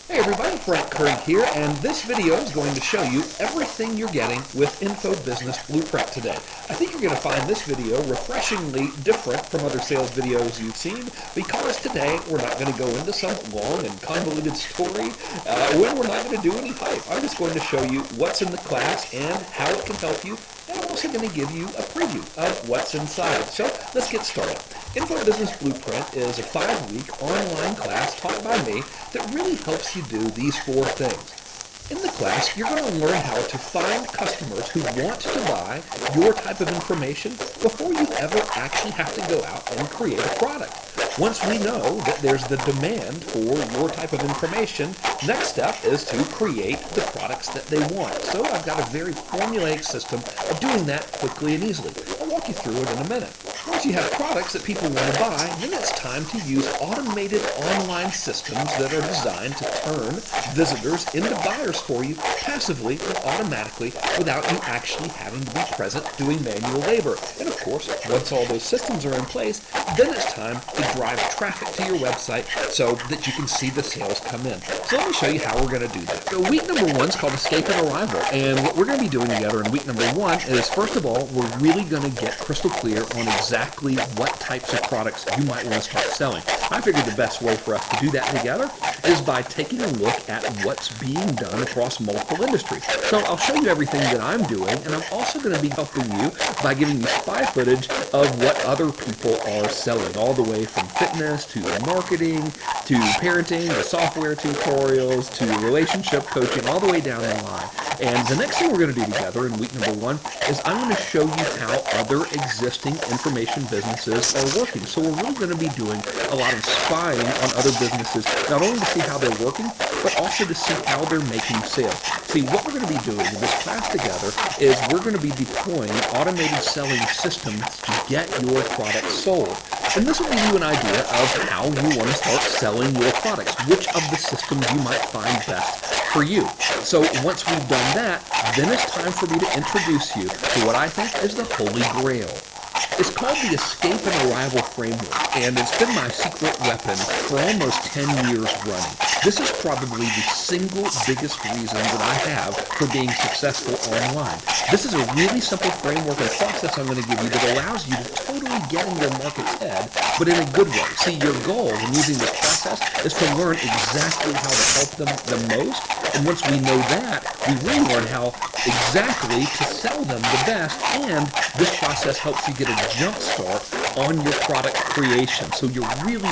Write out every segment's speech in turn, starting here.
Hey everybody, Frank Curry here, and this video is going to show you everything you're getting with Info Business Blueprint today. I think you're going to find this video refreshingly different from other sales videos you've seen because today we're not going to go into some long and convoluted story when we're not going to do any hype. I'm just going to show you what's in the class and how it can help you, and I'm also going to give you a preview of what's inside. So let's get started. Info Business Blueprint is a 5-week online class taught by me that really helps you do these 4 things. In the class, you're going to learn how to find customers who want to buy your type of information before you ever actually have to go out and create a product. Once we know that there's the demand for your type of information, next step is to create the products that they want. So I've got a very formulaic system of doing that quickly and easily. I'll walk you through it in a minute. Once you have products that people want to buy, then it's time to use automated online systems that are designed to turn visitors into buyers for you passively and automatically without you actually having to be present doing manual labor. And of course, once all those systems are in place, then it's time to drive traffic to your website so that you can see the sales come in. So let me show you how we're going to do that. So week number 1 is called Escape and Arrival, and what we're going to be doing together in week number 1 is, first of all, we're really going to get crystal clear on exactly what types of products you might want to start selling. I figured the best way for us to do that together is by taking a look at what's being done across multiple industries. So I'll show you everything that I'm doing, and I'm also going to be helping you by giving you spy footage of what other people are selling, all the way from fitness to marketing to parenting to software tutorials to relationship coaching, all the way down the line. And the next thing we're going to do together in week number 1 is I'm going to show you how other existing information businesses are working. So we're really going to be doing a lot of spying on other businesses, not only to see how they're working, but also to see how they're making sales. See, what we're going to be doing in this class together is we're going to be deploying automated selling systems to get your products sold. And this will give you an idea of how you want to start selling your products, which of the systems you might find best for you. So once we've done that, then it's time for me to introduce you to what I think is the Holy Grail. It's called the Escape and Arrival Framework, and it's been my secret weapon for almost 10 years running. This is probably the single biggest reason that I have for being successful online. This is a really simple framework and process I'm going to give you that allows you to totally get in your market's head, but in a good way. See, your goal in using this process is to learn exactly how to help them the most, and once we know that, we really learn how exactly to sell them the best, and this process helps you get a jump start on your product creation. So you're really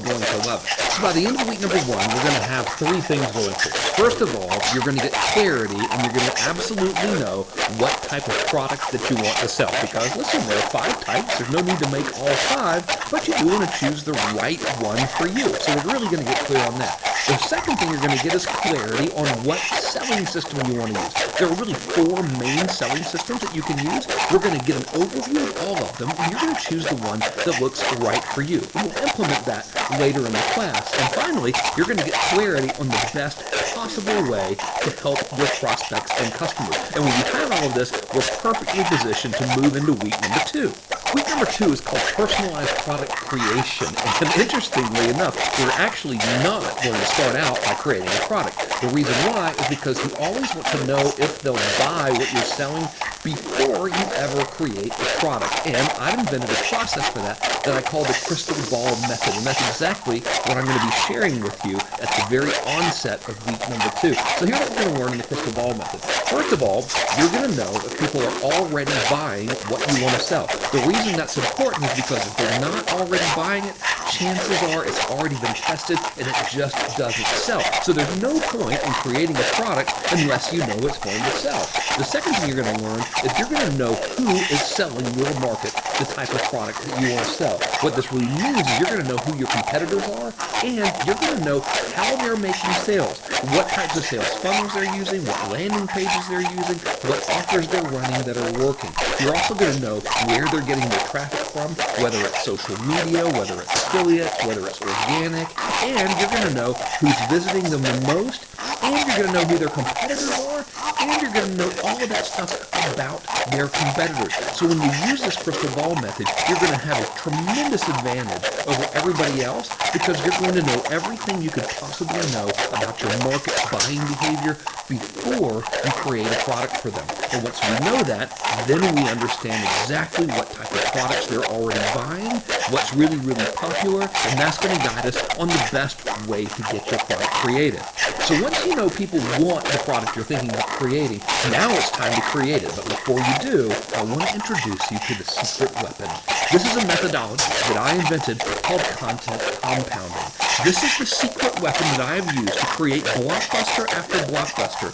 going to love it. So by the end of week number 1, we're going to have 3 things going for us. First of all, you're going to get clarity, and you're going to absolutely know what type of product that you want to sell. Because listen, there are 5 types. There's no need to make all 5, but you do want to choose the right one for you. So we're really going to get clear on that. The second thing you're going to get is clarity on what selling system you want to use. There are really 4 main selling systems that you can use. We're going to get an overview of all of them, and you're going to choose the one that looks right for you. We'll implement that later in the class. And finally, you're going to get clarity on the best possible way to help your prospects and customers. And when you have all of this, we're perfectly positioned to move into week number 2. Week number 2 is called Personalized Product Creation, and interestingly enough, we're actually not going to start out by creating a product. The reason why is because you always want to know if they'll buy what you're selling before you ever create a product. And I've invented a process for that I call the crystal ball method, and that's exactly what I'm going to be sharing with you at the very onset of week number 2. So here's what we're going to learn in the crystal ball method. First of all, you're going to know if people are already buying what you want to sell. The reason that's important is because if they're not already buying it, chances are it's already been tested and it just doesn't sell. So there's no point in creating a product unless you know it's going to sell. The second thing you're going to learn is you're going to know who is selling your market the type of product that you want to sell. What this really means is you're going to know who your competitors are, and you're going to know how they're making sales, what types of sales funnels they're using, what landing pages they're using, what offers they're running that are working. You're also going to know where they're getting their traffic from, whether it's social media, whether it's affiliates, whether it's organic, and you're going to know who's visiting them the most, and you're going to know who their competitors are, and you're going to know all of that stuff about their competitors. So when you use this crystal ball method, you're going to have a tremendous advantage over everybody else because you're going to know everything you could possibly know about your market's buying behavior before you create a product for them. And once we know that, then we understand exactly what type of products they're already buying, what's really, really popular, and that's going to guide us on the best way to get your product created. So once you know people want the product you're thinking about creating, now it's time to create it. But before you do, I want to introduce you to the secret weapon. This is a methodology that I invented called content compounding. This is the secret weapon that I have used to create blockbuster after blockbuster,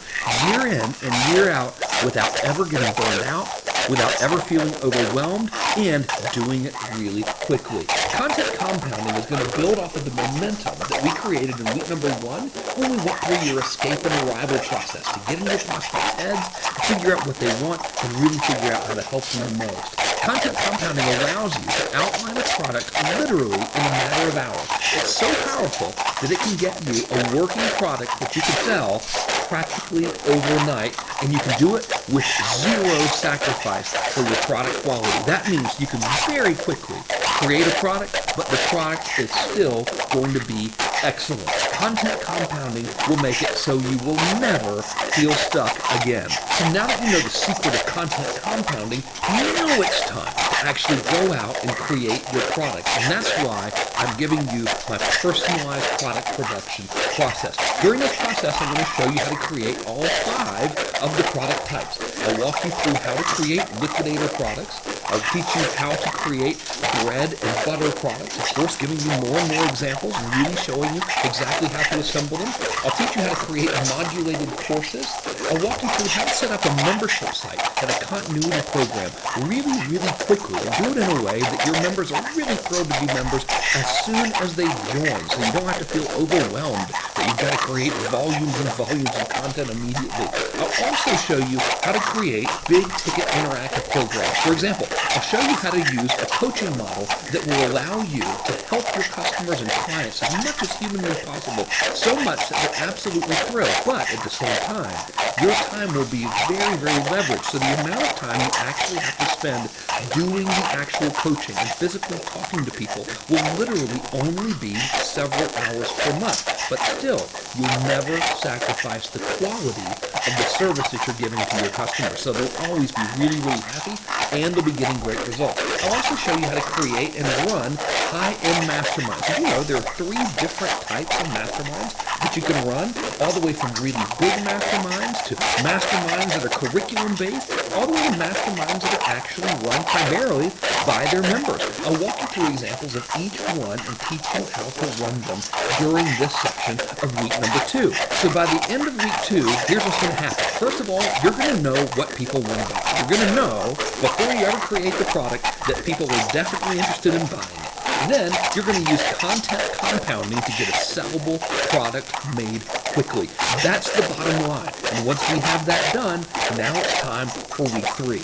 year in and year out, without ever getting burned out, without ever feeling overwhelmed, and doing it really quickly. Content compounding is going to build off of the momentum that we created in week number 1 when we went through your escape and arrival process to get in your prospects' heads, figure out what they want, and really figure out how to help them the most. Content compounding allows you to outline a product literally in a matter of hours. It's so powerful that it can get you a working product that you can sell practically overnight, and you can do it with zero sacrifice for your product quality. That means you can very quickly create a product, but the product is still going to be excellent. Content compounding will make it so you will never feel stuck again. So now that you know the secret of content compounding, you know it's time to actually go out and create your product. And that's why I'm giving you my personalized product production process. During this process, I'm going to show you how to create all 5 of the product types. I'll walk you through how to create liquidator products. I'll teach you how to create bread and butter products, of course, giving you more and more examples and really showing you exactly how to assemble them. I'll teach you how to create modulated courses. I'll walk you through how to set up a membership site and a continuity program really, really quickly, and do it in a way that your members are really thrilled to be members as soon as they join, so you don't have to feel overwhelmed that you've got to create volumes and volumes of content immediately. I'll also show you how to create big-ticket interactive programs. For example, I'll show you how to use a coaching model that will allow you to help your customers and clients as much as humanly possible, so much that they're absolutely thrilled. But at the same time, your time will be very, very leveraged. So the amount of time you actually have to spend doing the actual coaching and physically talking to people will literally only be several hours per month. But still, you'll never sacrifice the quality of the service that you're giving to your customers. So they'll always be really, really happy, and they'll be getting great results. I'll also show you how to create and run high-end masterminds. Did you know there are 3 different types of masterminds that you can run, all the way from really big masterminds to masterminds that are curriculum-based, all the way to masterminds that are actually run primarily by their members. I'll walk you through examples of each one and teach you how to run them during this section of week number 2. So by the end of week 2, here's what's going to happen. First of all, you're going to know what people want to buy. You're going to know, before you ever create the product, that people are definitely interested in buying it. Then you're going to use content compounding to get a sellable product made quickly. That's the bottom line. And once we have that done, now it's time for week 3.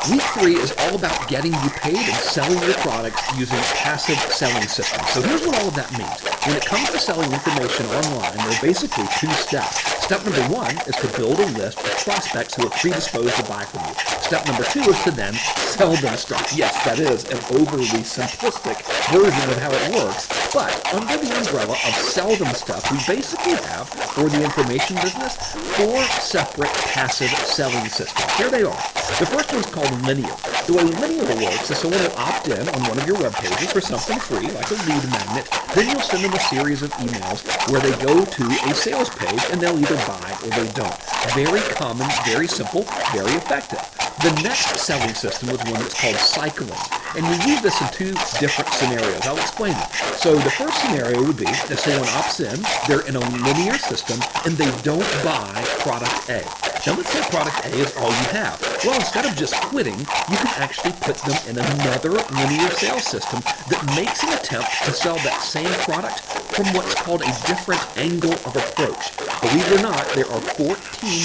Week 3 is all about getting you paid and selling your products using passive selling systems. So here's what all of that means. When it comes to selling information online, there are basically 2 steps. Step number 1 is to build a list of prospects who are predisposed to buy from you. Step number 2 is to then sell them stuff. Yes, that is an overly simplistic version of how it works, but under the umbrella of sell them stuff, we basically have, for the information business, 4 separate passive selling systems. Here they are. The first one's called Linear. The way Linear works is someone will opt in on one of your web pages for something free, like a lead magnet. Then you'll send them a series of emails where they go to a sales page and they'll either buy or they don't. Very common, very simple, very effective. The next selling system is one that's called cycling. And we use this in 2 different scenarios. I'll explain them. So the first scenario would be that someone opts in, they're in a linear system, and they don't buy product A. Now let's say product A is all you have. Well, instead of just quitting, you can actually put them in another linear sales system that makes an attempt to sell that same product from what's called a different angle of approach. Believe it or not, there are 14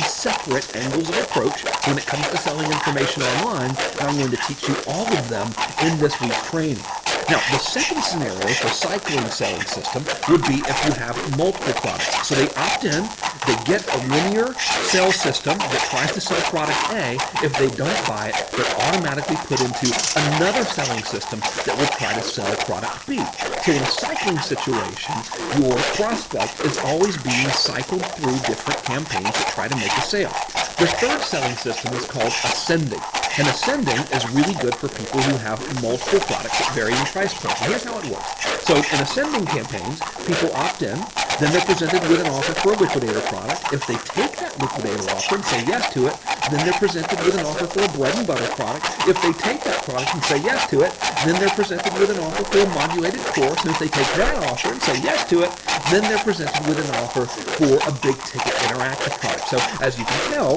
separate angles of approach when it comes to selling information online, and I'm going to teach you all of them in this week's training. Now, the second scenario for cycling selling system would be if you have multiple products. So they opt in, they get a linear sales system that tries to sell product A. If they don't buy it, they're automatically put into another selling system that will try to sell product B. So in a cycling situation, your prospect is always being cycled through different campaigns that try to make a sale. The third selling system is called ascending. And ascending is really good for people who have multiple products at varying price points. And here's how it works. So in ascending campaigns, people opt in, then they're presented with an offer for a liquidator product. If they take that liquidator offer and say yes to it, then they're presented with an offer for a bread and butter product. If they take that product and say yes to it, then they're presented with an offer for a modulated course. And if they take that offer and say yes to it, then they're presented with an offer for a big ticket interactive product. So as you can tell,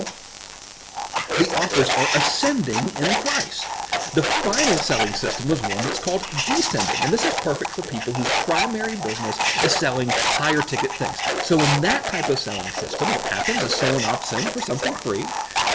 the offers are ascending in price. The final selling system is one that's called descending, and this is perfect for people whose primary business is selling higher ticket things. So in that type of selling system, what happens is someone opts in for something free.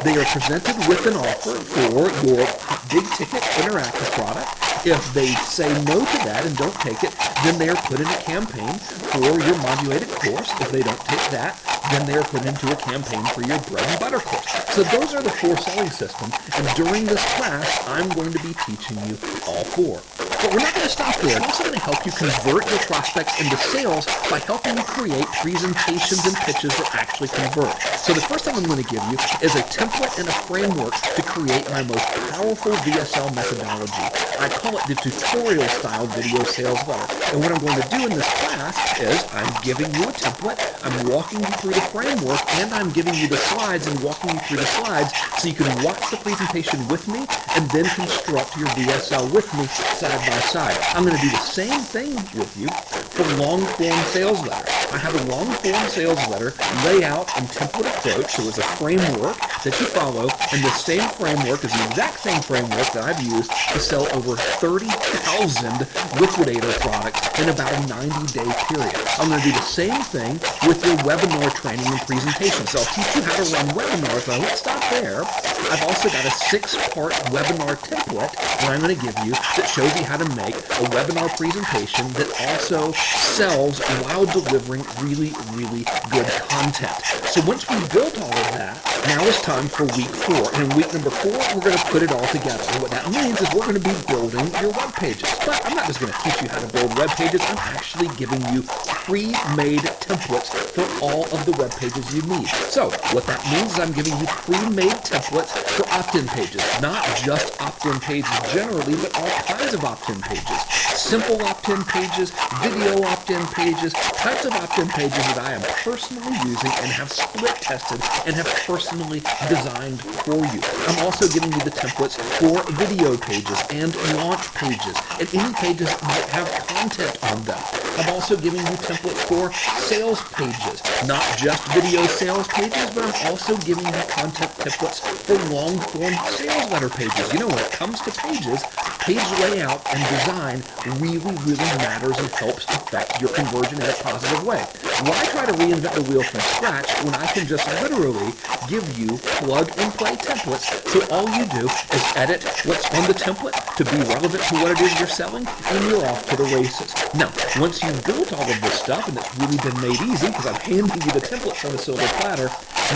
They are presented with an offer for your big ticket interactive product. If they say no to that and don't take it, then they are put in a campaign for your modulated course. If they don't take that, then they are put into a campaign for your bread and butter course. So those are the 4 selling systems, and during this class, I'm going to be teaching you all 4. But we're not going to stop there. I'm also going to help you convert your prospects into sales by helping you create presentations and pitches that actually convert. So the first thing I'm going to give you is a template and a framework to create my most powerful VSL methodology. I call it the tutorial style video sales letter. And what I'm going to do in this class is I'm giving you a template, I'm walking you through the framework, and I'm giving you the slides and walking you through the slides so you can watch the presentation with me and then construct your VSL with me side by side. I'm going to do the same thing with you for long-form sales letter. I have a long-form sales letter layout and template approach, so it's a framework that you follow, and the same framework is the exact same framework that I've used to sell over 30,000 liquidator products in about a 90-day period. I'm going to do the same thing with your webinar training and presentation. So I'll teach you how to run webinars, but I won't stop there. I've also got a 6-part webinar template that I'm going to give you that shows you how to make a webinar presentation that also sells while delivering really, really good content. So once we've built all of that, now it's time for week 4. And in week number 4, we're going to put it all together. And what that means is we're going to be building your web pages. But I'm not just going to teach you how to build web pages. I'm actually giving you pre-made templates for all of the web pages you need. So what that means is I'm giving you pre-made templates for opt-in pages. Not just opt-in pages generally, but all kinds of opt-in pages. Simple opt-in pages, video opt-in pages, types of opt-in pages that I am personally using and have split tested and have personally designed for you. I'm also giving you the templates for video pages and launch pages and any pages that might have content on them. I'm also giving you templates for sales pages, not just video sales pages, but I'm also giving you content templates for long-form sales letter pages. You know, when it comes to pages, page layout and design really, really matters and helps affect your conversion in a positive way. Why try to reinvent the wheel from scratch when I can just literally give you plug-and-play templates, so all you do is edit what's on the template to be relevant to what it is you're selling, and you're off to the races. Now, once you've built all of this stuff, and it's really been made easy because I'm handing you the templates on a silver platter,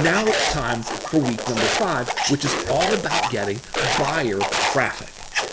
now it's time for week number 5, which is all about getting buyer traffic.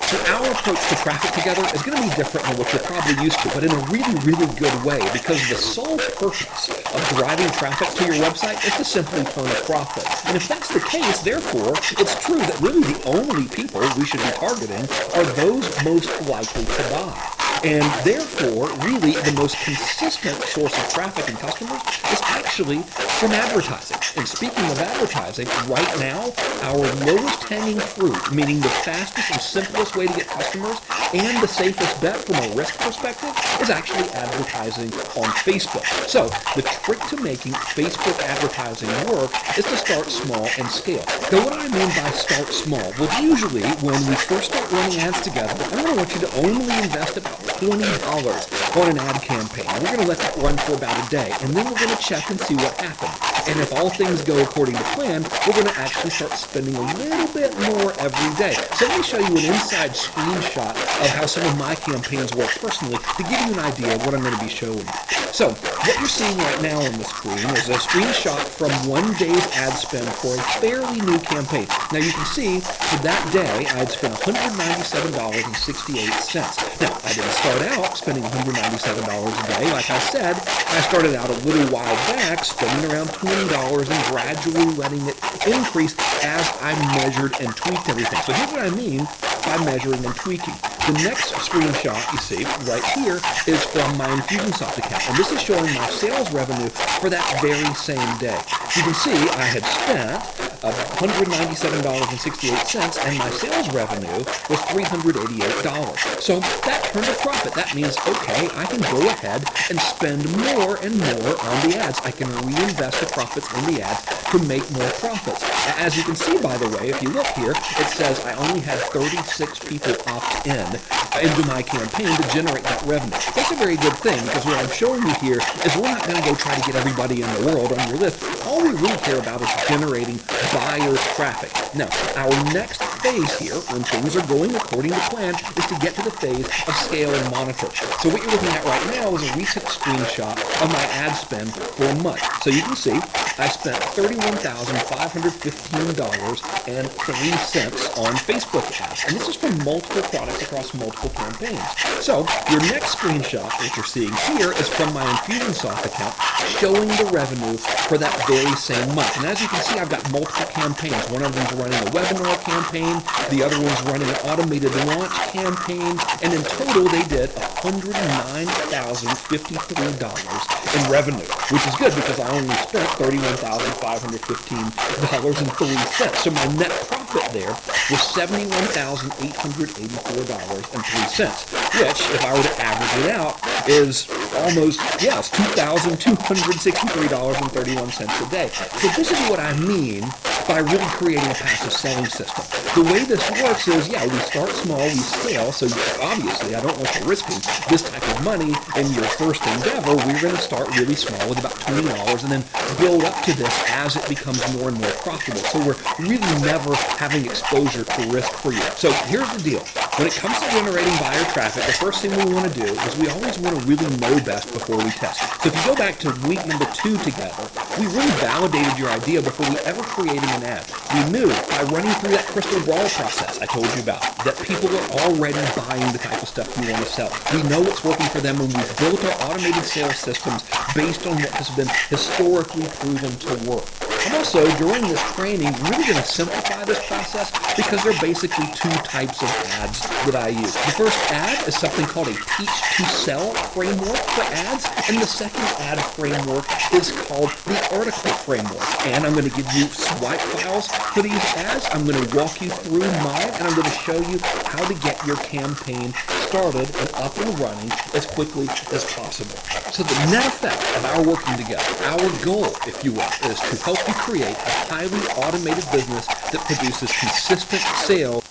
So our approach to traffic together is going to be different than what you're probably used to, but in a really, really good way, because the sole purpose of driving traffic to your website is to simply turn a profit. And if that's the case, therefore, it's true that really the only people we should be targeting are those most likely to buy. And therefore, really, the most consistent source of traffic and customers is actually from advertising. And speaking of advertising, right now, our lowest hanging fruit, meaning the fastest and simplest way to get customers and the safest bet from a risk perspective, is actually advertising on Facebook. So the trick to making Facebook advertising work is to start small and scale. Now, what do I mean by start small? Well, usually when we first start running ads together, I'm going to want you to only invest about $20 on an ad campaign. We're going to let that run for about a day, and then we're going to check and see what happened. And if all things go according to plan, we're going to actually start spending a little bit more every day. So let me show you an inside screenshot of how some of my campaigns work personally to give you an idea of what I'm going to be showing you. So what you're seeing right now on the screen is a screenshot from one day's ad spend for a fairly new campaign. Now you can see for that day I had spent $197.68. Now I didn't start out spending $197 a day. Like I said, I started out a little while back spending around $20 and gradually letting it increase as I measured and tweaked everything. So here's what I mean by measuring and tweaking. The next screenshot you see right here is from my Infusionsoft account, and this is showing my sales revenue for that very same day. You can see I had spent $197.68, and my sales revenue was $388. So that turned a profit. That means, okay, I can go ahead and spend more and more on the ads. I can reinvest the profits in the ads to make more profits. As you can see, by the way, if you look here, it says I only had 36 people opt in into my campaign to generate that revenue. That's a very good thing, because what I'm showing you here is we're not going to go try to get everybody in the world on your list. All we really care about is generating buyers traffic. Now, our next phase here, when things are going according to plan, is to get to the phase of scale and monitor. So what you're looking at right now is a recent screenshot of my ad spend for a month. So you can see I spent $31,515.03 on Facebook ads. And this is from multiple products across multiple campaigns. So your next screenshot that you're seeing here is from my Infusionsoft account showing the revenue for that very same month. And as you can see, I've got multiple campaigns. One of them's running a webinar campaign, the other one's running an automated launch campaign, and in total they did $109,053 in revenue, which is good because I only spent $31,515.03. So my net profit there was $71,884.03, which, if I were to average it out, is almost, yes, $2,263.31 a day. So this is what I mean by really creating a passive selling system. The way this works is, yeah, we start small, we scale, so obviously I don't want you risking this type of money in your first endeavor. We're going to start really small with about $20 and then build up to this as it becomes more and more profitable. So we're really never having exposure to risk for you. So here's the deal. When it comes to generating buyer traffic, the first thing we want to do is we always want to really know best before we test it. So if you go back to week number 2 together, we really validated your idea before we ever created an ad. We knew by running through that crystal ball process I told you about that people are already buying the type of stuff you want to sell. We know what's working for them, and we've built our automated sales systems based on what has been historically proven to work. I'm also, during this training, really going to simplify this process because there are basically 2 types of ads that I use. The first ad is something called a Teach to Sell framework for ads, and the second ad framework is called the Article framework. And I'm going to give you swipe files for these ads. I'm going to walk you through mine, and I'm going to show you how to get your campaign started and up and running as quickly as possible. So the net effect of our working together, our goal, if you will, is to help you create a highly automated business that produces consistent sales.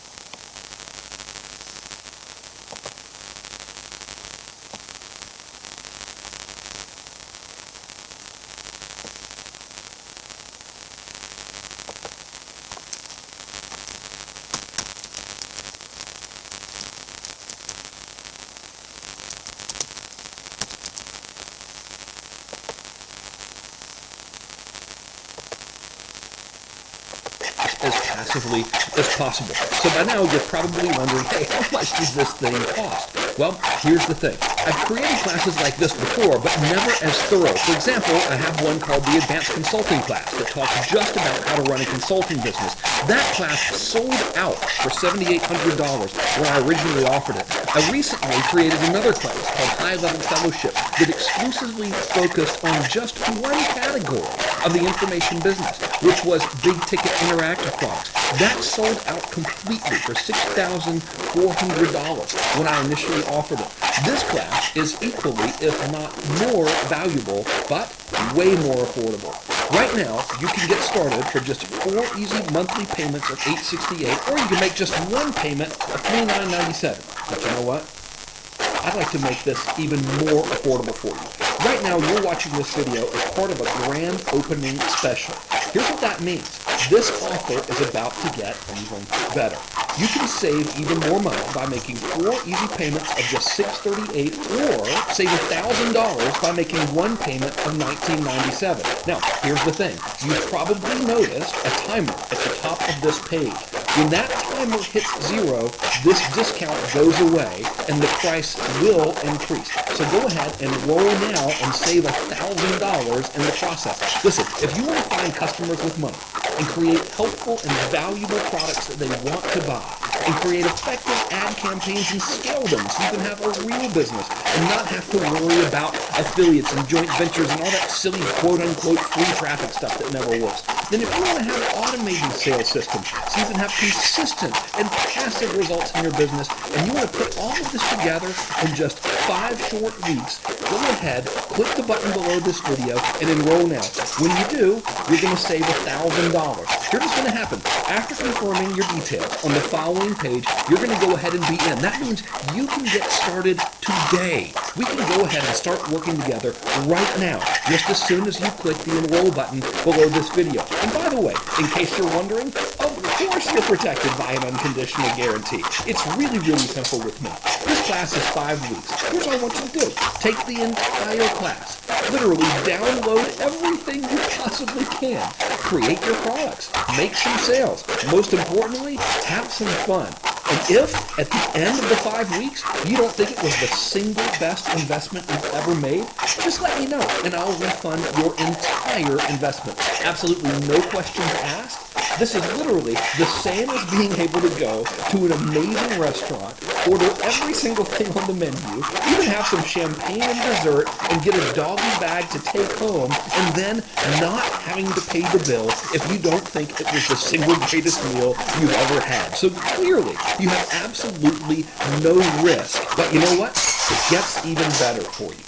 As passively as possible. So by now you're probably wondering, hey, how much does this thing cost? Well, here's the thing. I've created classes like this before, but never as thorough. For example, I have one called the Advanced Consulting class that talks just about how to run a consulting business. That class sold out for $7,800 when I originally offered it. I recently created another class called High Level Fellowship that exclusively focused on just one category of the information business, which was big ticket interactive products. That sold out completely for $6,400 when I initially offered it. This class is equally, if not more, valuable, but way more affordable. Right now, you can get started for just 4 easy monthly payments of $868, or you can make just one payment of $29.97. But you know what? I'd like to make this even more affordable for you. Right now, you're watching this video as part of a grand opening special. Here's what that means. This offer is about to get even better. You can save even more money by making 4 easy payments of just $638 or save $1,000 by making one payment of $1997. Now, here's the thing. You've probably noticed a timer at the top of this page. When that timer hits 0, this discount goes away and the price will increase. So go ahead and roll now and save $1,000 in the process. Listen, if you want to find customers with money and create helpful and valuable products that they want to buy, and create effective ad campaigns and scale them so you can have a real business and not have to worry about affiliates and joint ventures and all that silly quote-unquote free traffic stuff that never works. Then if you want to have automated sales systems so you can have consistent and passive results in your business, and you want to put all of this together in just 5 short weeks, go ahead, click the button below this video, and enroll now. When you do, you're going to save $1,000. Here's what's going to happen. After confirming your details on the following page, you're going to go ahead and be in. That means you can get started today. We can go ahead and start working together right now, just as soon as you click the enroll button below this video. And by the way, in case you're wondering, of course you're protected by an unconditional guarantee. It's really, really simple with me. This class is 5 weeks. Here's what I want you to do. Take the entire class. Literally download everything you possibly can. Create your products. Make some sales. Most importantly, have some fun. And if, at the end of the 5 weeks, you don't think it was the single best investment you've ever made, just let me know, and I'll refund your entire investment. Absolutely no questions asked. This is literally the same as being able to go to an amazing restaurant, order every single thing on the menu, even have some champagne and dessert, and get a doggy bag to take home, and then not having to pay the bill if you don't think it was the single greatest meal you've ever had. So clearly, you have absolutely no risk. But you know what? It gets even better for you.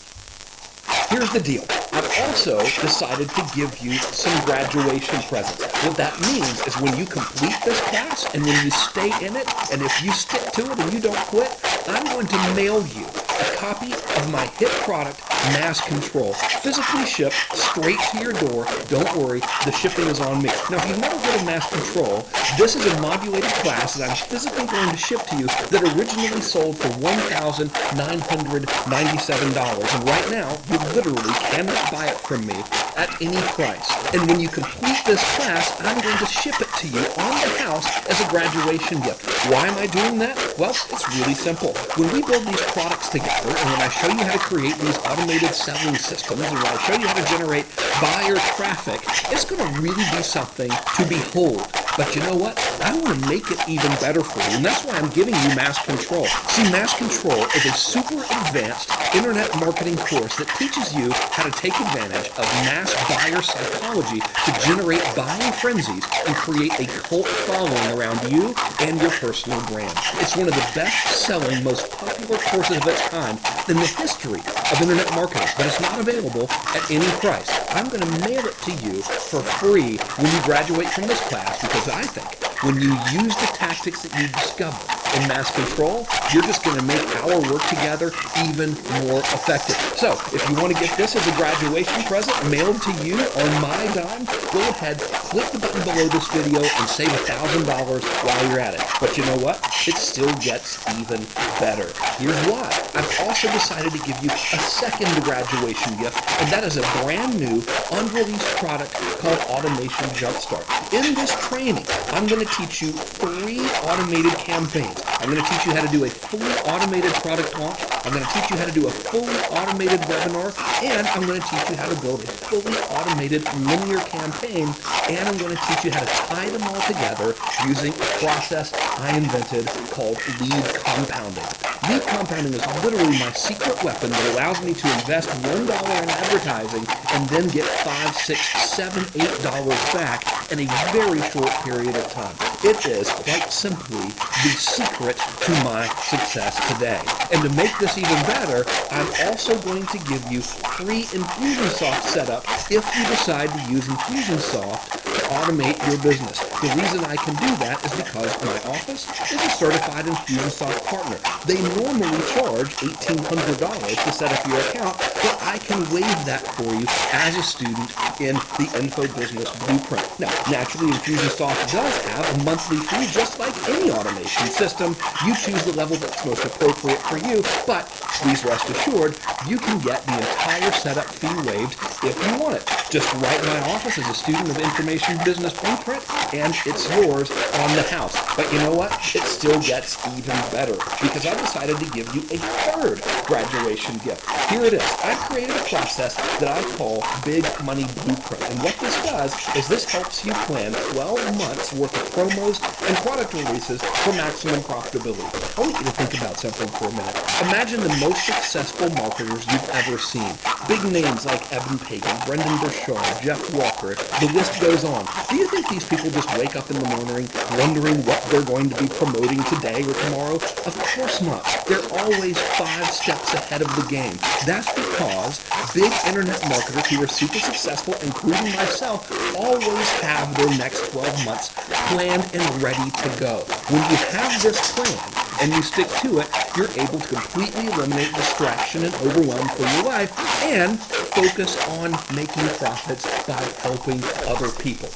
Here's the deal. I've also decided to give you some graduation presents. What that means is when you complete this class and when you stay in it, and if you stick to it and you don't quit, I'm going to mail you a copy of my hit product, Mass Control, physically shipped straight to your door. Don't worry, the shipping is on me. Now, if you've never heard of Mass Control, this is a modulated class that I'm physically going to ship to you that originally sold for $1,997. And right now, you literally cannot buy it from me at any price. And when you complete this class, I'm going to ship it to you on the house as a graduation gift. Why am I doing that? Well, it's really simple. When we build these products together, and when I show you how to create these automated selling systems, and when I show you how to generate buyer traffic, it's going to really be something to behold. But you know what? I want to make it even better for you, and that's why I'm giving you Mass Control. See, Mass Control is a super advanced internet marketing course that teaches you how to take advantage of mass buyer psychology to generate buying frenzies and create a cult following around you and your personal brand. It's one of the best-selling, most popular courses of its kind in the history of internet marketing, but it's not available at any price. I'm going to mail it to you for free when you graduate from this class, because I think when you use the tactics that you discover in Mass Control, you're just going to make our work together even more effective. So, if you want to get this as a graduation present mailed to you on my dime, go ahead, click the button below this video and save $1,000 while you're at it. But you know what? It still gets even better. Here's why. I've also decided to give you a second graduation gift, and that is a brand new, unreleased product called Automation Jumpstart. In this training, I'm going to teach you 3 automated campaigns. I'm going to teach you how to do a fully automated product launch. I'm going to teach you how to do a fully automated webinar, and I'm going to teach you how to build a fully automated linear campaign, and I'm going to teach you how to tie them all together using a process I invented called lead compounding. Lead compounding is literally my secret weapon that allows me to invest $1 in advertising and then get $5, $6, $7, $8 back in a very short period of time. It is, quite simply, the secret to my success today. And to make this even better, I'm also going to give you free Infusionsoft setup if you decide to use Infusionsoft to automate your business. The reason I can do that is because my office is a certified Infusionsoft partner. They normally charge $1,800 to set up your account, but I can waive that for you as a student in the Info Business Blueprint. Now, naturally, Infusionsoft does have a monthly fee just like any automation system. You choose the level that's most appropriate for you, but please rest assured, you can get the entire setup fee waived if you want it. Just write my office as a student of Information Business Blueprint, and it's yours on the house. But you know what? It still gets even better because I decided to give you a third graduation gift. Here it is. I've created a process that I call Big Money Blueprint. And what this does is this helps you plan 12 months worth of promos and product releases for maximum profitability. I want you to think about something for a minute. Imagine the most successful marketers you've ever seen. Big names like Eben Pagan, Brendan Burchard, Jeff Walker, the list goes on. Do you think these people just wake up in the morning wondering what they're going to be promoting today or tomorrow? Of course not. They're always 5 steps ahead of the game. That's because big internet marketers who are super successful, including myself, always have their next 12 months planned and ready to go. When you have this plan and you stick to it, you're able to completely eliminate distraction and overwhelm from your life and focus on making profits by helping other people.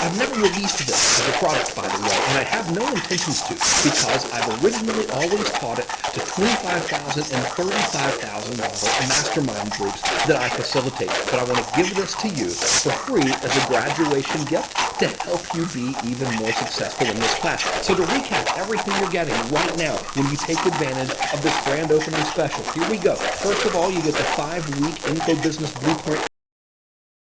I've never released this as a product, by the way, and I have no intentions to because I've originally always taught it to $25,000 and $35,000 mastermind groups that I facilitate. But I want to give this to you for free as a graduation gift to help you be even more successful in this class. So to recap everything you're getting right now when you take advantage of this grand opening special, here we go. First of all, you get the 5-week Info Business Blueprint